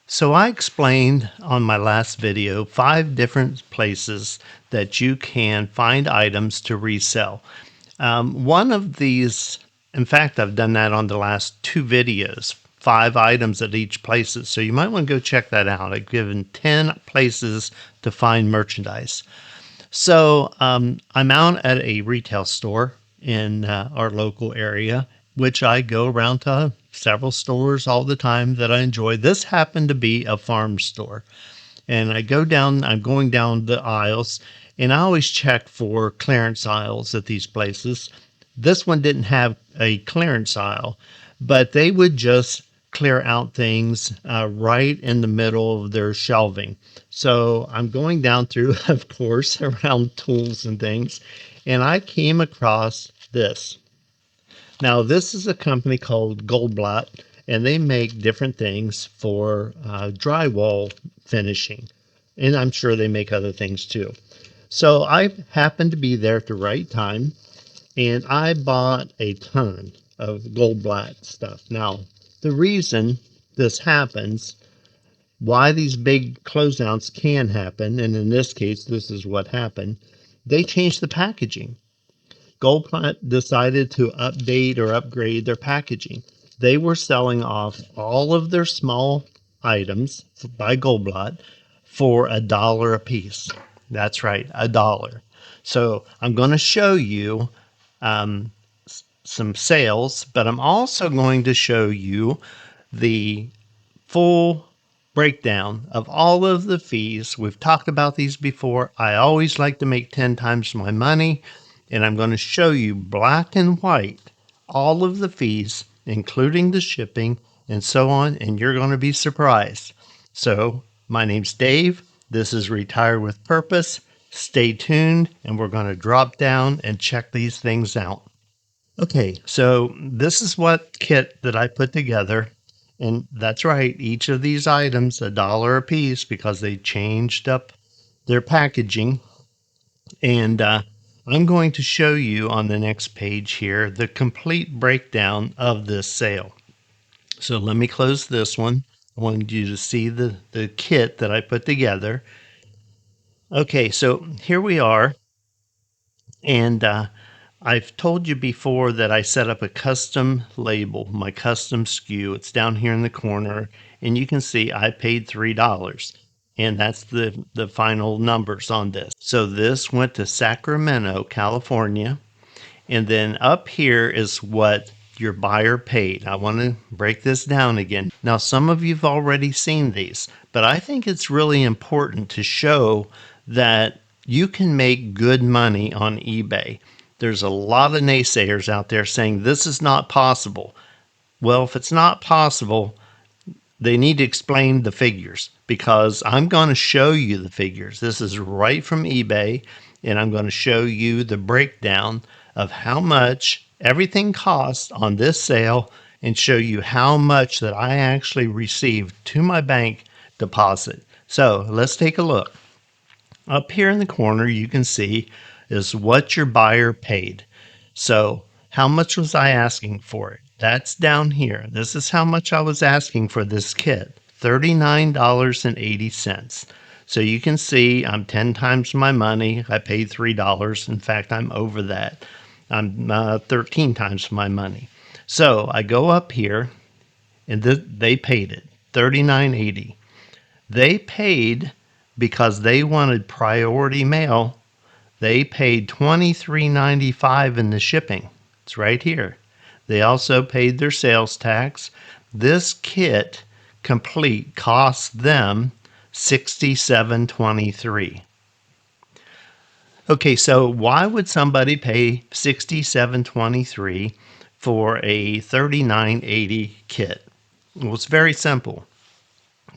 So I explained on my last video 5 different places that you can find items to resell. One of these, in fact, I've done that on the last 2 videos, 5 items at each places. So you might want to go check that out. I've given 10 places to find merchandise. So I'm out at a retail store in our local area, which I go around to several stores all the time that I enjoy. This happened to be a farm store. And I'm going down the aisles, and I always check for clearance aisles at these places. This one didn't have a clearance aisle, but they would just clear out things right in the middle of their shelving. So I'm going down through, of course, around tools and things, and I came across this. Now, this is a company called Goldblatt, and they make different things for drywall finishing. And I'm sure they make other things too. So I happened to be there at the right time, and I bought a ton of Goldblatt stuff. Now, the reason this happens, why these big closeouts can happen, and in this case, this is what happened, they changed the packaging. Goldblatt decided to update or upgrade their packaging. They were selling off all of their small items by Goldblatt for $1 a piece. That's right, $1. So I'm going to show you um, some sales, but I'm also going to show you the full breakdown of all of the fees. We've talked about these before. I always like to make 10 times my money, and I'm going to show you black and white all of the fees, including the shipping and so on, and you're going to be surprised. So, my name's Dave. This is Retire with Purpose. Stay tuned, and we're going to drop down and check these things out. Okay, so this is what kit that I put together. And that's right, each of these items $1 a piece because they changed up their packaging. And I'm going to show you on the next page here the complete breakdown of this sale. So let me close this one. I wanted you to see the kit that I put together. Okay, so here we are. And I've told you before that I set up a custom label, my custom SKU. It's down here in the corner, and you can see I paid $3. And that's the final numbers on this. So this went to Sacramento, California. And then up here is what your buyer paid. I want to break this down again. Now, some of you've already seen these, but I think it's really important to show that you can make good money on eBay. There's a lot of naysayers out there saying this is not possible. Well, if it's not possible, they need to explain the figures because I'm going to show you the figures. This is right from eBay, and I'm going to show you the breakdown of how much everything costs on this sale and show you how much that I actually received to my bank deposit. So let's take a look. Up here in the corner, you can see is what your buyer paid. So how much was I asking for it? That's down here. This is how much I was asking for this kit, $39.80. So you can see I'm 10 times my money. I paid $3. In fact, I'm over that. I'm 13 times my money. So I go up here, and they paid it, $39.80. They paid because they wanted priority mail. They paid $23.95 in the shipping. It's right here. They also paid their sales tax. This kit complete cost them $67.23. Okay, so why would somebody pay $67.23 for a $39.80 kit? Well, it's very simple.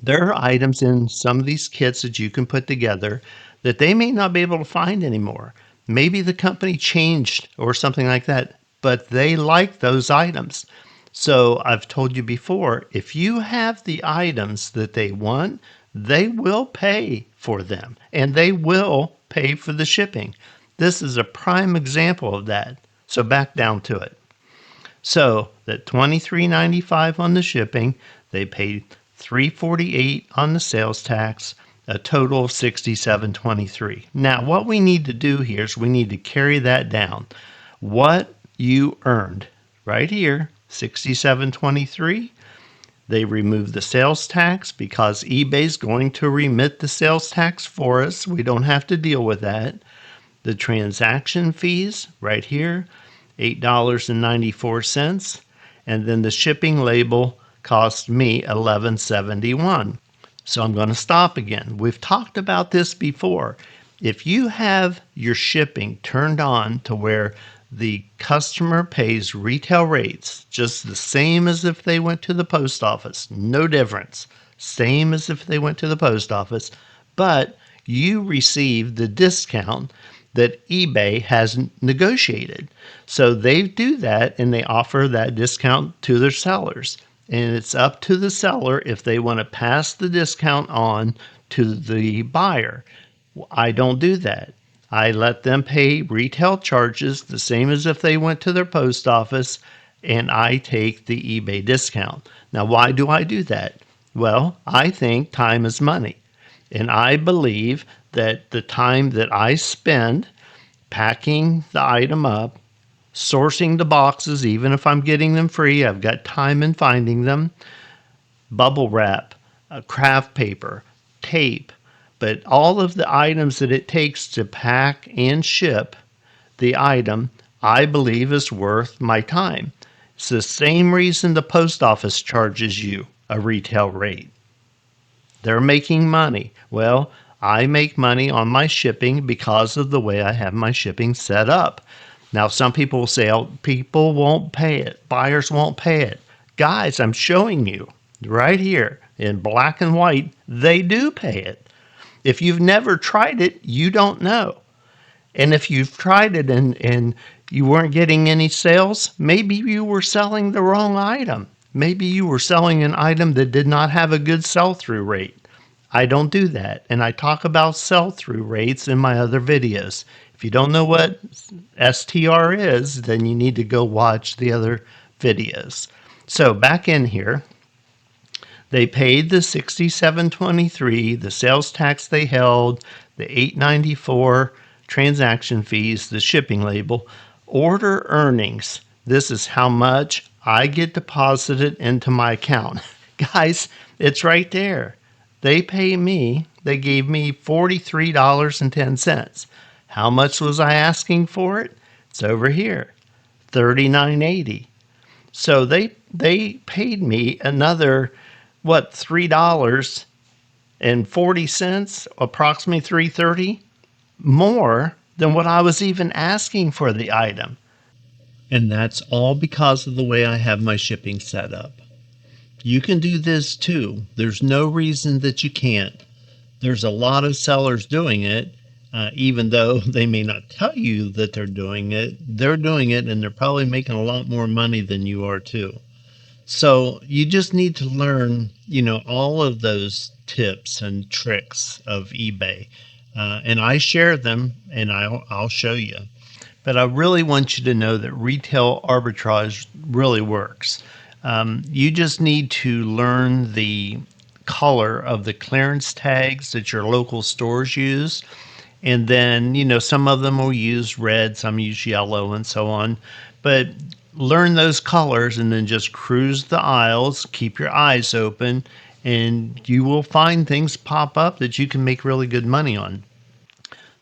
There are items in some of these kits that you can put together that they may not be able to find anymore. Maybe the company changed or something like that, but they like those items. So I've told you before, if you have the items that they want, they will pay for them and they will pay for the shipping. This is a prime example of that. So back down to it. So that $23.95 on the shipping, they paid $348 on the sales tax, a total of $67.23. Now, what we need to do here is we need to carry that down. What you earned right here, $67.23. They remove the sales tax because eBay's going to remit the sales tax for us. We don't have to deal with that. The transaction fees right here, $8.94. And then the shipping label cost me $11.71. So I'm going to stop again. We've talked about this before. If you have your shipping turned on to where the customer pays retail rates, just the same as if they went to the post office, no difference, same as if they went to the post office, but you receive the discount that eBay has negotiated. So they do that and they offer that discount to their sellers. And it's up to the seller if they want to pass the discount on to the buyer. I don't do that. I let them pay retail charges the same as if they went to their post office, and I take the eBay discount. Now, why do I do that? Well, I think time is money. And I believe that the time that I spend packing the item up, sourcing the boxes, even if I'm getting them free, I've got time in finding them, bubble wrap, craft paper, tape, but all of the items that it takes to pack and ship the item, I believe is worth my time. It's the same reason the post office charges you a retail rate. They're making money. Well, I make money on my shipping because of the way I have my shipping set up. Now, some people will say, oh, people won't pay it. Buyers won't pay it. Guys, I'm showing you right here in black and white, they do pay it. If you've never tried it, you don't know. And if you've tried it and you weren't getting any sales, maybe you were selling the wrong item. Maybe you were selling an item that did not have a good sell-through rate. I don't do that. And I talk about sell-through rates in my other videos. If you don't know what STR is, then you need to go watch the other videos. So back in here, they paid the $67.23, the sales tax they held, the $8.94 transaction fees, the shipping label, order earnings. This is how much I get deposited into my account. Guys, it's right there. They pay me, they gave me $43.10. How much was I asking for it? It's over here, $39.80. So they paid me another $3.40, approximately $3.30 more than what I was even asking for the item. And that's all because of the way I have my shipping set up. You can do this too. There's no reason that you can't. There's a lot of sellers doing it, even though they may not tell you that they're doing it. They're doing it and they're probably making a lot more money than you are too. So you just need to learn, all of those tips and tricks of eBay. And I share them and I'll show you. But I really want you to know that retail arbitrage really works. You just need to learn the color of the clearance tags that your local stores use. And then, some of them will use red, some use yellow, and so on. But learn those colors and then just cruise the aisles, keep your eyes open, and you will find things pop up that you can make really good money on.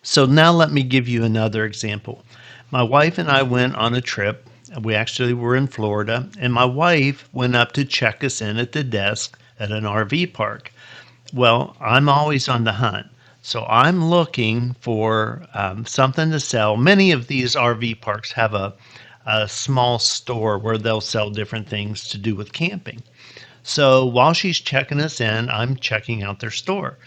So now let me give you another example. My wife and I went on a trip. We actually were in Florida, and my wife went up to check us in at the desk at an RV park. Well, I'm always on the hunt. So I'm looking for something to sell. Many of these RV parks have a small store where they'll sell different things to do with camping. So while she's checking us in, I'm checking out their store.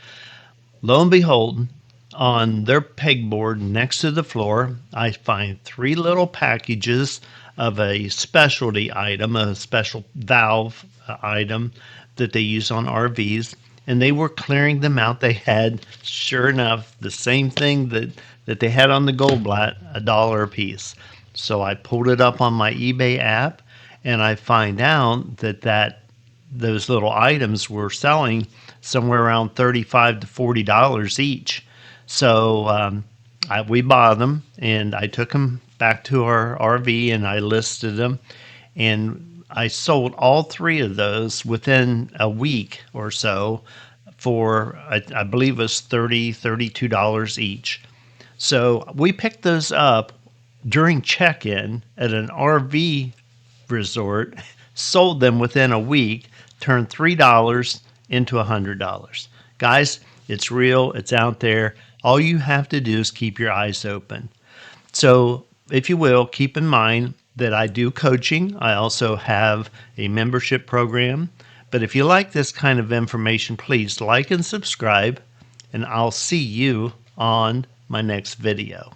Lo and behold, on their pegboard next to the floor, I find 3 little packages of a specialty item, a special valve item that they use on RVs, and they were clearing them out. They had, sure enough, the same thing that they had on the Goldblatt, $1 a piece. So I pulled it up on my eBay app, and I find out that those little items were selling somewhere around $35 to $40 each. So we bought them, and I took them back to our RV and I listed them, and I sold all three of those within a week or so for I believe it was $32 each. So we picked those up during check-in at an RV resort, sold them within a week, turned $3 into $100. Guys, it's real, it's out there. All you have to do is keep your eyes open. So, if you will, keep in mind that I do coaching. I also have a membership program. But if you like this kind of information, please like and subscribe, and I'll see you on my next video.